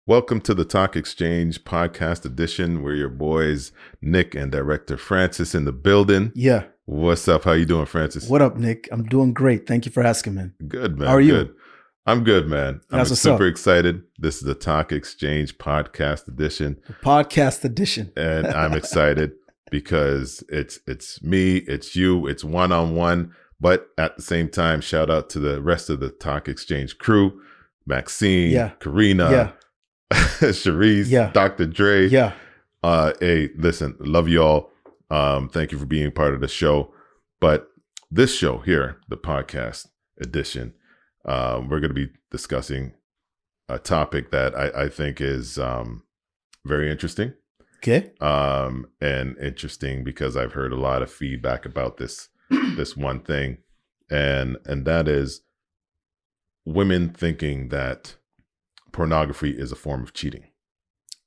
Welcome to the Talk Exchange podcast edition. We're your boys, Nick and director Francis in the building. Yeah. What's up? How you doing, Francis? What up, Nick? I'm doing great. Thank you for asking, man. Good, man. How are you? Good. I'm good, man. That's I'm what's super up. excited. This is the Talk Exchange podcast edition. Podcast edition. And I'm excited because it's me, it's you, it's one-on-one. But at the same time, shout out to the rest of the Talk Exchange crew, Maxine, Karina, Sharice, Dr. Dre. Hey, listen, love you all. Thank you for being part of the show. But this show here, the podcast edition, we're going to be discussing a topic that I think is very interesting. Okay. And interesting because I've heard a lot of feedback about this one thing, and that is women thinking that pornography is a form of cheating.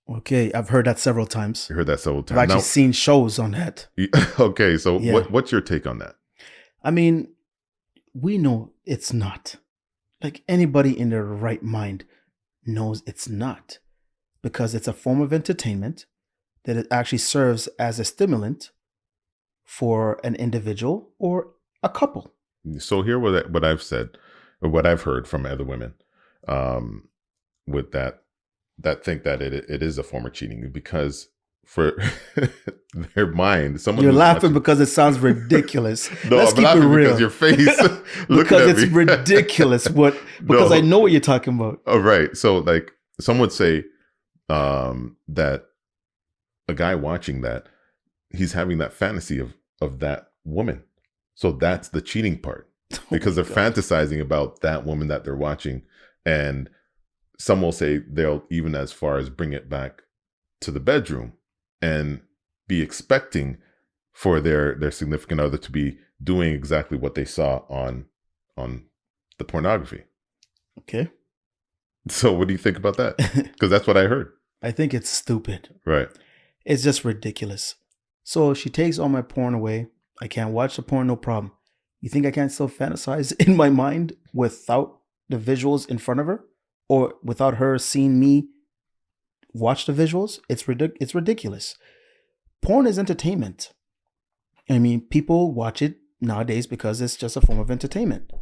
Okay, I've heard that several times. You heard that several times. I've actually seen shows on that. Okay, so what's your take on that? I mean, we know it's not. Like, anybody in their right mind knows it's not, because it's a form of entertainment that it actually serves as a stimulant for an individual or a couple. So here what I've said, or what I've heard from other women, with that think that it is a form of cheating, because for their mind, someone you're laughing because it sounds ridiculous. No, Let's I'm keep laughing it real. because your face because it's ridiculous. Because I know what you're talking about. Oh, right. So like some would say that a guy watching that, he's having that fantasy of that woman. So that's the cheating part, because they're fantasizing about that woman that they're watching. And some will say they'll even as far as bring it back to the bedroom and be expecting for their significant other to be doing exactly what they saw on the pornography. Okay. So what do you think about that? Because that's what I heard. I think it's stupid. Right. It's just ridiculous. So she takes all my porn away. I can't watch the porn, no problem. You think I can't still fantasize in my mind without the visuals in front of her, or without her seeing me watch the visuals? It's ridiculous. Porn is entertainment. I mean, people watch it nowadays because it's just a form of entertainment.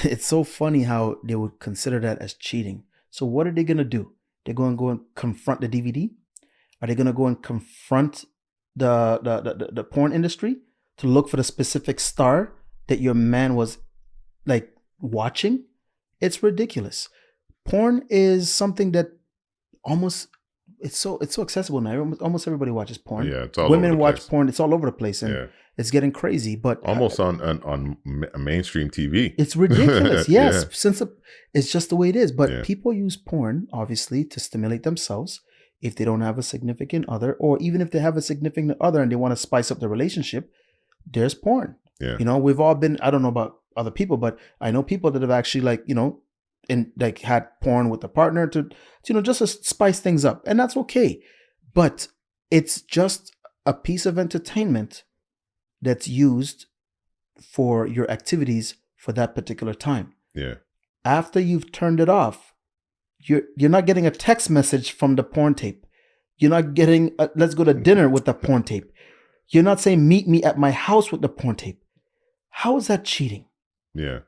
It's so funny how they would consider that as cheating. So what are they going to do? They're going to go and confront the DVD? Are they going to go and confront the porn industry to look for the specific star that your man was like watching? It's ridiculous. Porn is something that it's so accessible now. Almost everybody watches porn. Yeah, it's all Women over the watch place. porn. It's all over the place, and it's getting crazy. But almost on mainstream TV. It's ridiculous. Yes, Yeah. It's just the way it is. But people use porn obviously to stimulate themselves if they don't have a significant other, or even if they have a significant other and they want to spice up the relationship. There's porn. Yeah. You know, we've all been. I don't know about other people, but I know people that have actually had porn with a partner to just to spice things up, and that's okay. But it's just a piece of entertainment that's used for your activities for that particular time. Yeah. After you've turned it off, you're not getting a text message from the porn tape. You're not getting let's go to dinner with the porn tape. You're not saying meet me at my house with the porn tape. How is that cheating? Yeah.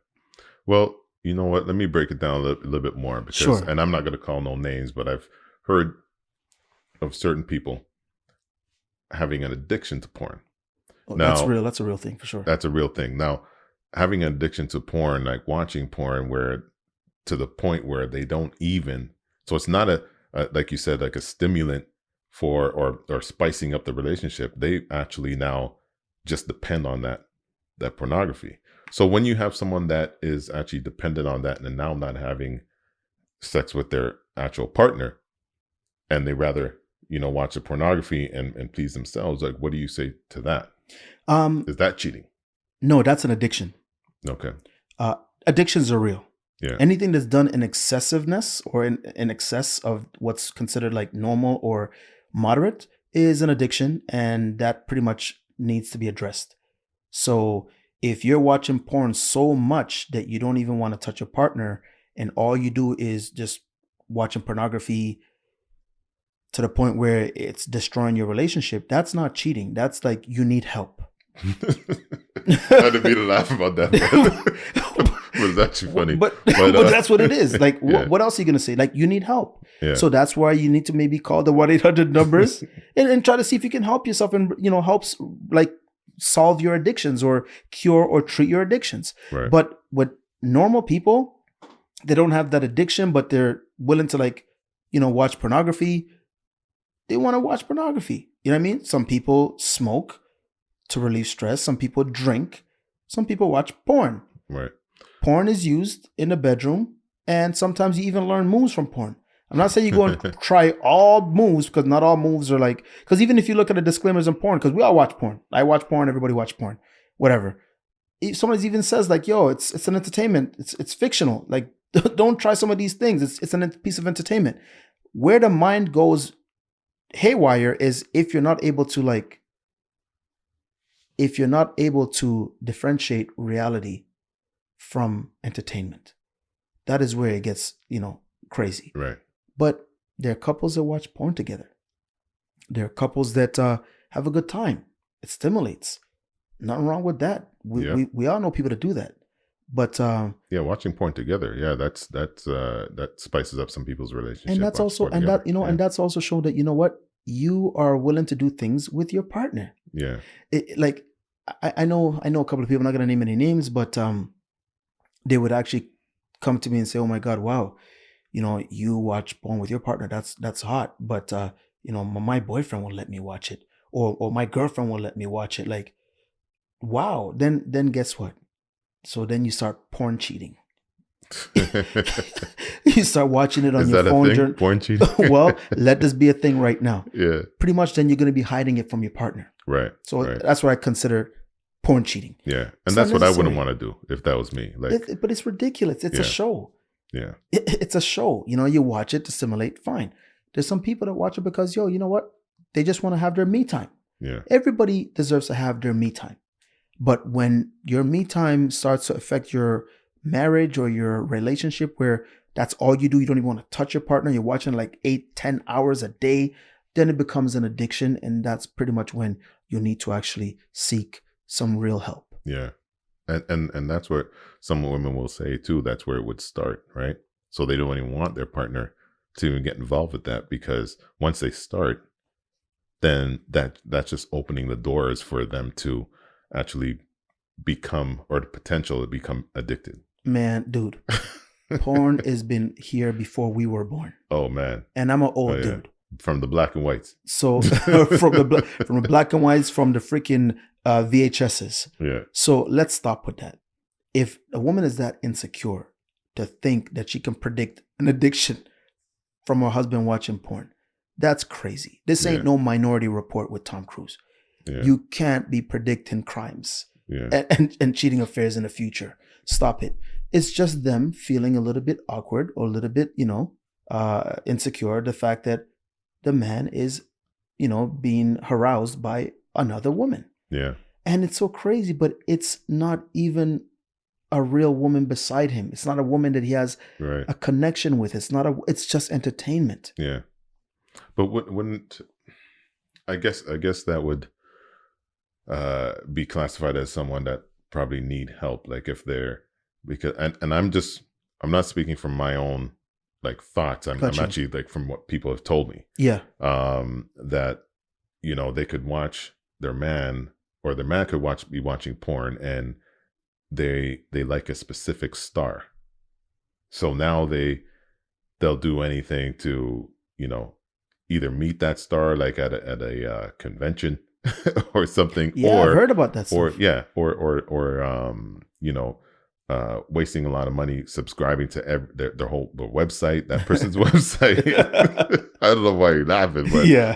Well, you know what? Let me break it down a little bit more, because, and I'm not going to call no names, but I've heard of certain people having an addiction to porn. Now, that's real. That's a real thing for sure. That's a real thing. Now, having an addiction to porn, like watching porn, where to the point where they don't even, so it's not a like you said, like a stimulant for or spicing up the relationship. They actually now just depend on that pornography. So when you have someone that is actually dependent on that and now not having sex with their actual partner, and they rather, watch the pornography and please themselves, like, what do you say to that? Is that cheating? No, that's an addiction. Okay. Addictions are real. Yeah. Anything that's done in excessiveness or in excess of what's considered like normal or moderate is an addiction, and that pretty much needs to be addressed. So if you're watching porn so much that you don't even want to touch your partner, and all you do is just watching pornography to the point where it's destroying your relationship, that's not cheating. That's like you need help. I didn't mean to laugh about that, but it's actually funny. But that's what it is. Like, yeah. what else are you going to say? Like, you need help. Yeah. So that's why you need to maybe call the 1-800 numbers and try to see if you can help yourself and, helps like solve your addictions or cure or treat your addictions. Right. But with normal people, they don't have that addiction, but they're willing to like, watch pornography. They want to watch pornography. You know what I mean? Some people smoke to relieve stress. Some people drink. Some people watch porn. Right. Porn is used in the bedroom, and sometimes you even learn moves from porn. I'm not saying you go and try all moves, because not all moves are like, because even if you look at the disclaimers in porn, because we all watch porn. I watch porn, everybody watch porn, whatever. Somebody even says like, yo, it's an entertainment. It's fictional. Like, don't try some of these things. It's a piece of entertainment. Where the mind goes haywire is if you're not able to differentiate reality from entertainment. That is where it gets, crazy. Right. But there are couples that watch porn together. There are couples that have a good time. It stimulates. Nothing wrong with that. We all know people that do that. But watching porn together, that spices up some people's relationship. And that's also and that's also shown that you are willing to do things with your partner. Yeah. I know a couple of people, I'm not going to name any names, but they would actually come to me and say, oh my God, wow, you watch porn with your partner. That's hot. But, my boyfriend won't let me watch it, or my girlfriend won't let me watch it. Like, wow. Then guess what? So then you start porn cheating. You start watching it on your phone. Porn cheating? Well, let this be a thing right now. Yeah. Pretty much then you're going to be hiding it from your partner. Right. So that's what I consider porn cheating. Yeah. And that's what I wouldn't want to do if that was me. Like, but it's ridiculous. It's a show. Yeah. It's a show. You watch it to stimulate. Fine. There's some people that watch it because, you know what? They just want to have their me time. Yeah. Everybody deserves to have their me time. But when your me time starts to affect your marriage or your relationship, where that's all you do, you don't even want to touch your partner, you're watching like 8-10 hours a day, then it becomes an addiction. And that's pretty much when you need to actually seek some real help. Yeah. And that's what some women will say too. That's where it would start, right? So they don't even want their partner to even get involved with that, because once they start, then that's just opening the doors for them to actually become, or the potential to become, addicted. Man, dude, porn has been here before we were born. Oh man. And I'm an old dude. From the black and whites. So from the black and whites, from the freaking VHSs. Yeah. So let's stop with that. If a woman is that insecure to think that she can predict an addiction from her husband watching porn, that's crazy. This ain't no Minority Report with Tom Cruise. Yeah. You can't be predicting crimes and cheating affairs in the future. Stop it. It's just them feeling a little bit awkward or a little bit, insecure. The fact that the man is, being aroused by another woman. Yeah. And it's so crazy, but it's not even a real woman beside him. It's not a woman that he has a connection with. It's just entertainment. Yeah. But wouldn't, I guess that would be classified as someone that probably need help. Like if they're, because, and I'm not speaking from my own like thoughts. I'm actually like from what people have told me. Yeah. That, they could watch their man, or their man could be watching porn, and they like a specific star. So now they'll do anything to, either meet that star, like at a convention or something. Yeah, or, I've heard about that stuff. Or wasting a lot of money subscribing to their whole website, that person's website. I don't know why you're laughing, but yeah,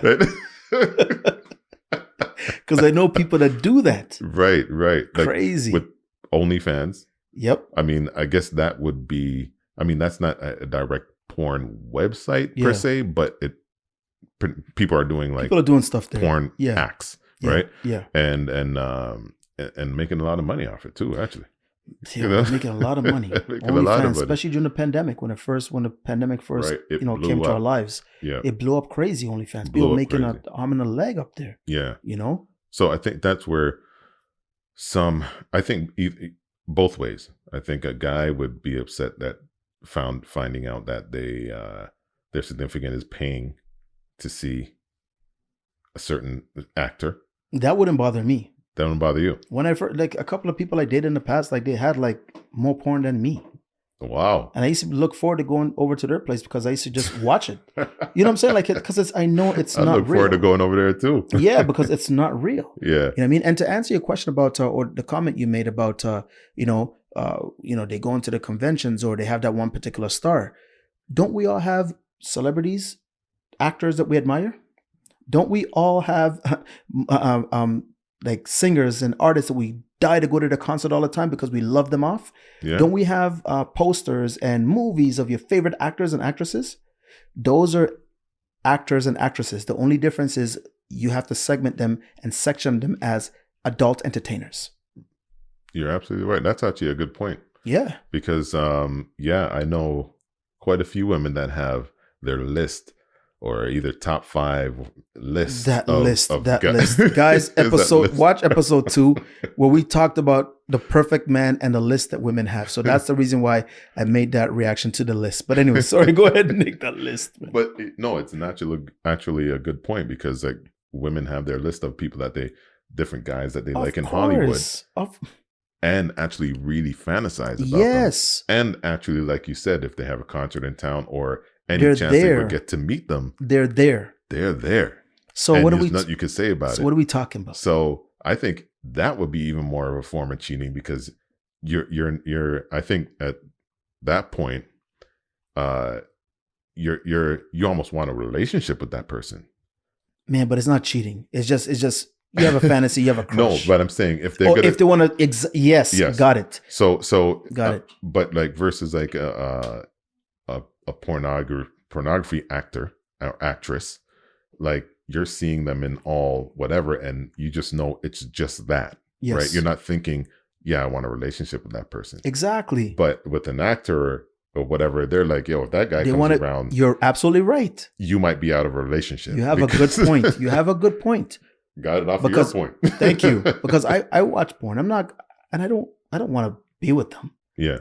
because I know people that do that. Right. Crazy. Like with OnlyFans. Yep. I mean, I guess that would be. I mean, that's not a direct porn website per se, but people are doing stuff there. Porn acts, right? Yeah. And making a lot of money off it too, actually. You Yeah, know, they're making a lot of money. making a lot OnlyFans, of money. especially during the pandemic, when the pandemic first, Right? It came blew to our up. lives, Yeah, it blew up crazy. OnlyFans, people blew up making a crazy. arm and a leg up there. Yeah. You know, So I think that's where some. I think both ways. I think a guy would be upset that finding out that their significant is paying to see a certain actor. that wouldn't bother me. That don't bother you. When I first, like a couple of people I dated in the past, like they had like more porn than me. Wow. And I used to look forward to going over to their place because I used to just watch it. You know what I'm saying? Like, because I know it's I not look real. forward to going over there too. Yeah, because it's not real. Yeah. You know what I mean? And to answer your question about, or the comment you made about, they go into the conventions or they have that one particular star. Don't we all have celebrities, actors that we admire? Don't we all have like singers and artists that we die to go to the concert all the time because we love them off? Yeah. Don't we have posters and movies of your favorite actors and actresses? Those are actors and actresses. The only difference is you have to segment them and section them as adult entertainers. You're absolutely right. That's actually a good point. Yeah. Because I know quite a few women that have their list or either top 5 list. That of list. guys. Guys, Is that list? watch episode 2 where we talked about the perfect man and the list that women have. So that's the reason why I made that reaction to the list. But anyway, sorry, go ahead and make that list. Man. But it's actually a good point because like women have their list of people different guys that they like in Hollywood. And actually really fantasize about them. And actually, like you said, if they have a concert in town or any chance they would get to meet them, they're there. They're there. So and what there's nothing you can say about it. So what are we talking about? So I think that would be even more of a form of cheating because you're I think at that point, you almost want a relationship with that person. Man, but it's not cheating. It's just you have a fantasy, you have a crush. No, but I'm saying if they're if they want to, yes, got it. So got it. But like versus like a pornography actor or actress, like you're seeing them in all whatever, and you just know it's just that, right? You're not thinking, I want a relationship with that person. Exactly. But with an actor or whatever, they're like, if that guy comes around, you're absolutely right. You might be out of a relationship. You have a good point. You have a good point. Got it off of your point. Thank you. Because I watch porn. I don't want to be with them. Yeah.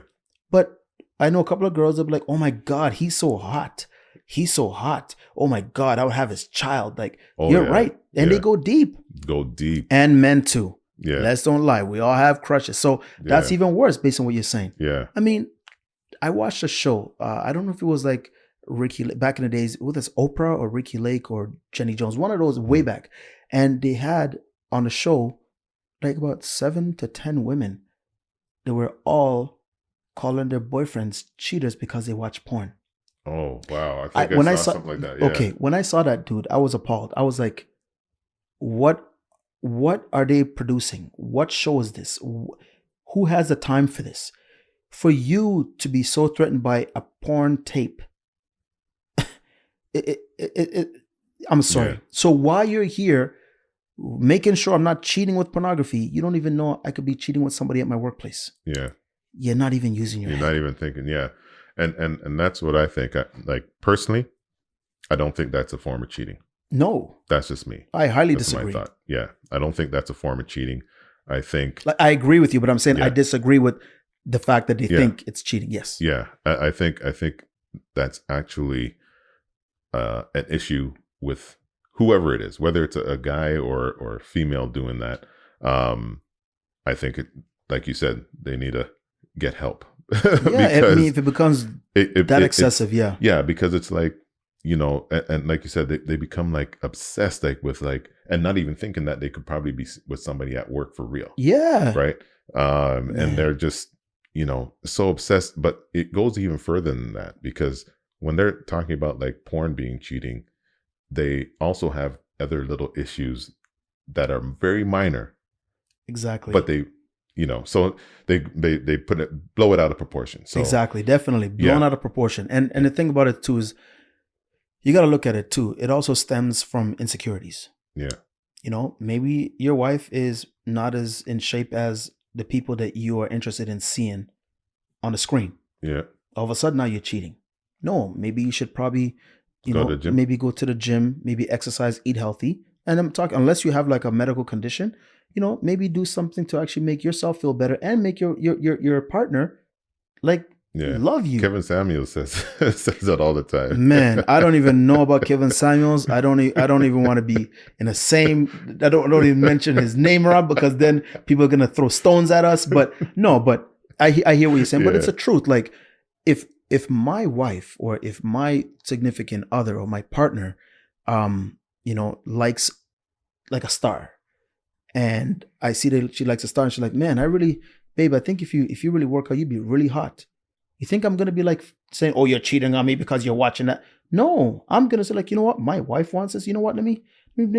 But I know a couple of girls that be like, oh my God, he's so hot. He's so hot. Oh my God, I would have his child. Like, you're right. And they go deep. Go deep. And men too. Yeah. Let's don't lie. We all have crushes. So that's even worse based on what you're saying. Yeah. I mean, I watched a show. I don't know if it was like Ricky, back in the days, whether it's Oprah or Ricky Lake or Jenny Jones, one of those way back. And they had on the show like about 7 to 10 women. They were all calling their boyfriends cheaters because they watch porn. Oh, wow. I think I saw something like that. Yeah. Okay. When I saw that, dude, I was appalled. I was like, what are they producing? What show is this? Who has the time for this? For you to be so threatened by a porn tape, I'm sorry. Yeah. So while you're here making sure I'm not cheating with pornography, you don't even know I could be cheating with somebody at my workplace. Yeah. You're not even using your head. Not even thinking. Yeah. And that's what I think. Like personally, I don't think that's a form of cheating. No. That's just me. I highly disagree. My thought. Yeah. I don't think that's a form of cheating. I think. I agree with you, but I'm saying I disagree with the fact that they think it's cheating. Yes. Yeah. I think that's actually an issue with whoever it is, whether it's a guy or a female doing that. I think like you said, they need to get help. I mean, if it becomes that excessive, yeah, because it's like, and like you said, they become like obsessed, like with like, and not even thinking that they could probably be with somebody at work for real. Yeah. Right. And they're just, so obsessed, but it goes even further than that, because when they're talking about like porn being cheating, they also have other little issues that are very minor. Exactly. But they, so they blow it out of proportion. So exactly, definitely blown out of proportion. And the thing about it too is, you got to look at it too. It also stems from insecurities. Yeah. Maybe your wife is not as in shape as the people that you are interested in seeing on the screen. Yeah. All of a sudden now you're cheating. No, maybe you should probably, Go to the gym. maybe go to the gym, maybe exercise, eat healthy. And I'm talking, unless you have like a medical condition, maybe do something to actually make yourself feel better and make your partner like love you. Kevin Samuels says that all the time. Man, I don't even know about Kevin Samuels. I don't even want to be in the same. I don't even mention his name around, because then people are gonna throw stones at us. But no, but I hear what you're saying. But it's the truth. Like if my wife or if my significant other or my partner, likes like a star, and I see that she likes a star, and she's like, man, babe, I think if you really work out, you'd be really hot. You think I'm going to be like saying, oh, you're cheating on me because you're watching that? No, I'm going to say like, you know what? My wife wants this. You know what? Let me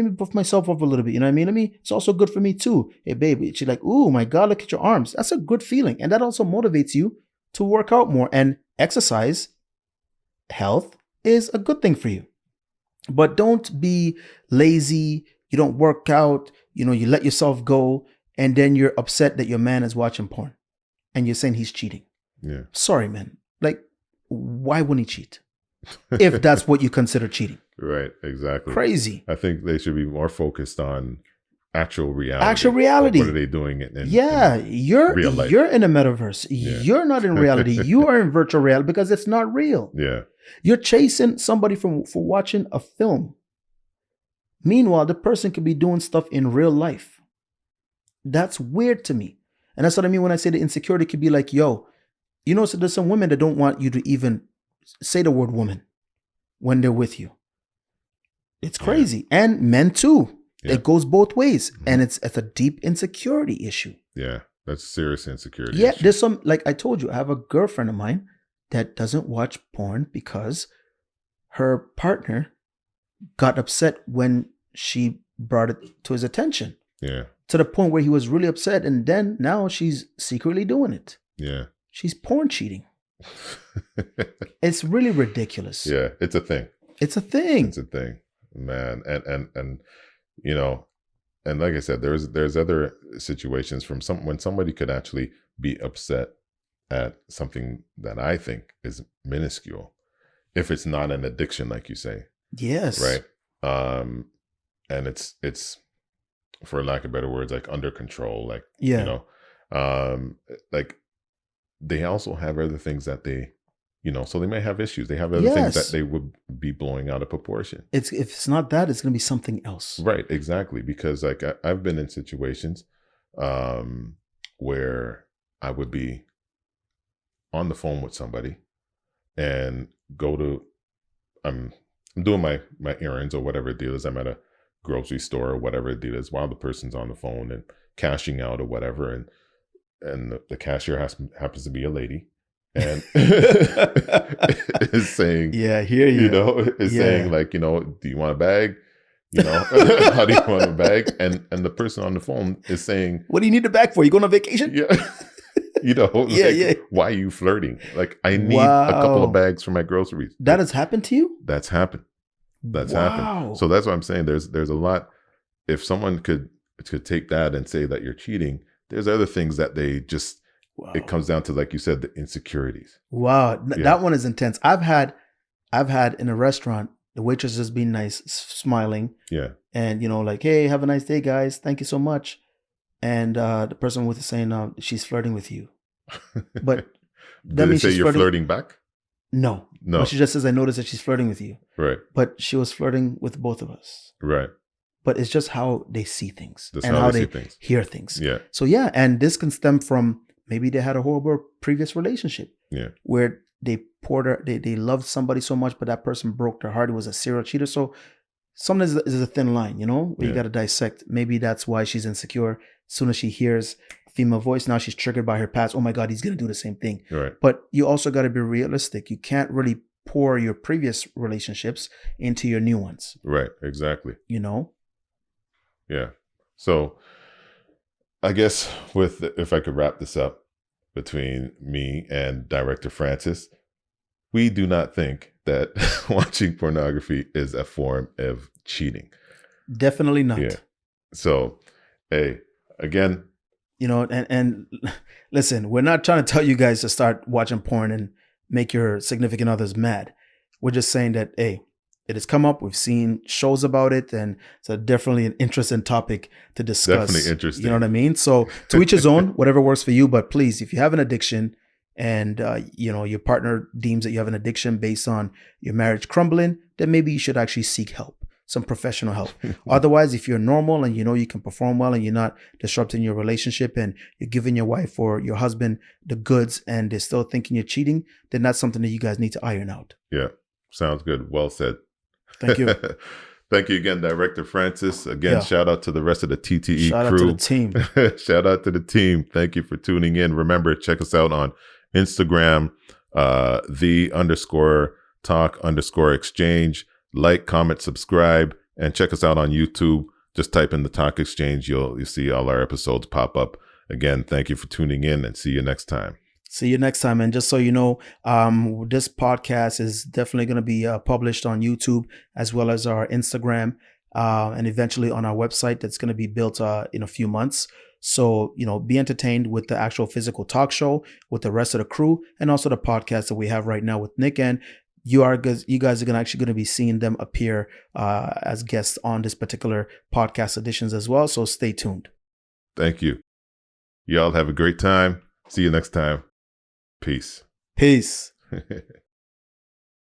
buff myself up a little bit. You know what I mean? It's also good for me too. Hey, baby. She's like, oh my God, look at your arms. That's a good feeling. And that also motivates you to work out more. And exercise, health is a good thing for you. But don't be lazy. You don't work out. You let yourself go. And then you're upset that your man is watching porn. And you're saying he's cheating. Yeah. Sorry, man. Like, why wouldn't he cheat? If that's what you consider cheating. Right. Exactly. Crazy. I think they should be more focused on actual reality. Actual reality. Like, what are they doing in you're real life? You're in a metaverse. Yeah. You're not in reality. You are in virtual reality because it's not real. Yeah. You're chasing somebody for watching a film. Meanwhile, the person could be doing stuff in real life. That's weird to me. And that's what I mean when I say the insecurity could be like, yo, so there's some women that don't want you to even say the word woman when they're with you. It's crazy. Yeah. And men too. Yeah. It goes both ways. Mm-hmm. And it's a deep insecurity issue. Yeah. That's serious insecurity. Yeah. issue. There's some, like I told you, I have a girlfriend of mine that doesn't watch porn because her partner got upset when she brought it to his attention. Yeah. To the point where he was really upset. And then now she's secretly doing it. Yeah. She's porn cheating. It's really ridiculous. Yeah, it's a thing. It's a thing. It's a thing, man. And and like I said, there's other situations when somebody could actually be upset at something that I think is minuscule, if it's not an addiction, like you say. Yes. Right. And it's for lack of better words, like under control, like like. They also have other things that they, so they may have issues. They have other things that they would be blowing out of proportion. If it's not that, it's going to be something else. Right, exactly. Because like I've been in situations where I would be on the phone with somebody and I'm doing my errands or whatever the deal is. I'm at a grocery store or whatever the deal is while the person's on the phone and cashing out or whatever. And the cashier happens to be a lady, and is saying, "Yeah, I hear you." Saying like, do you want a bag? How do you want a bag? And the person on the phone is saying, "What do you need a bag for? You going on vacation?" Yeah, why are you flirting? Like, I need a couple of bags for my groceries. That has happened to you? That's happened. Happened. So that's what I'm saying. There's a lot. If someone could take that and say that you're cheating. There's other things that they just, it comes down to, like you said, the insecurities. Wow. That one is intense. I've had in a restaurant, the waitress just being nice, smiling. Yeah. And, like, hey, have a nice day, guys. Thank you so much. And the person with it saying, she's flirting with you. But that means say you're flirting back? No. But she just says, I noticed that she's flirting with you. Right. But she was flirting with both of us. Right. But it's just how they see things and how they hear things. Yeah. So and this can stem from maybe they had a horrible previous relationship. Yeah. Where they they loved somebody so much, but that person broke their heart. It was a serial cheater. So sometimes is a thin line, where you got to dissect. Maybe that's why she's insecure. As soon as she hears a female voice, now she's triggered by her past. Oh my God, he's gonna do the same thing. Right. But you also got to be realistic. You can't really pour your previous relationships into your new ones. Right. Exactly. Yeah. So I guess if I could wrap this up between me and Director Francis, we do not think that watching pornography is a form of cheating. Definitely not. Yeah. So, hey, again, You know, and listen, we're not trying to tell you guys to start watching porn and make your significant others mad. We're just saying that, hey, it has come up. We've seen shows about it, and it's definitely an interesting topic to Definitely discuss. You know interesting. what I mean? So to each his own, whatever works for you. But please, if you have an addiction and you know your partner deems that you have an addiction based on your marriage crumbling, then maybe you should actually seek help, some professional help. Otherwise, if you're normal and you know you can perform well and you're not disrupting your relationship and you're giving your wife or your husband the goods and they're still thinking you're cheating, then that's something that you guys need to iron out. Yeah. Sounds good. Well said. Thank you. Thank you again, Director Francis. Again, Yeah. shout out to the rest of the TTE Shout out crew. to the team. Shout out to the team. Thank you for tuning in. Remember, check us out on Instagram, the_talk_exchange. Like, comment, subscribe, and check us out on YouTube. Just type in the Talk Exchange. You'll see all our episodes pop up. Again, thank you for tuning in, and see you next time. See you next time. And just so you know, this podcast is definitely going to be published on YouTube as well as our Instagram and eventually on our website that's going to be built in a few months. So, you know, be entertained with the actual physical talk show with the rest of the crew and also the podcast that we have right now with Nick. And you guys are actually going to be seeing them appear as guests on this particular podcast editions as well. So stay tuned. Thank you. Y'all have a great time. See you next time. Peace. Peace.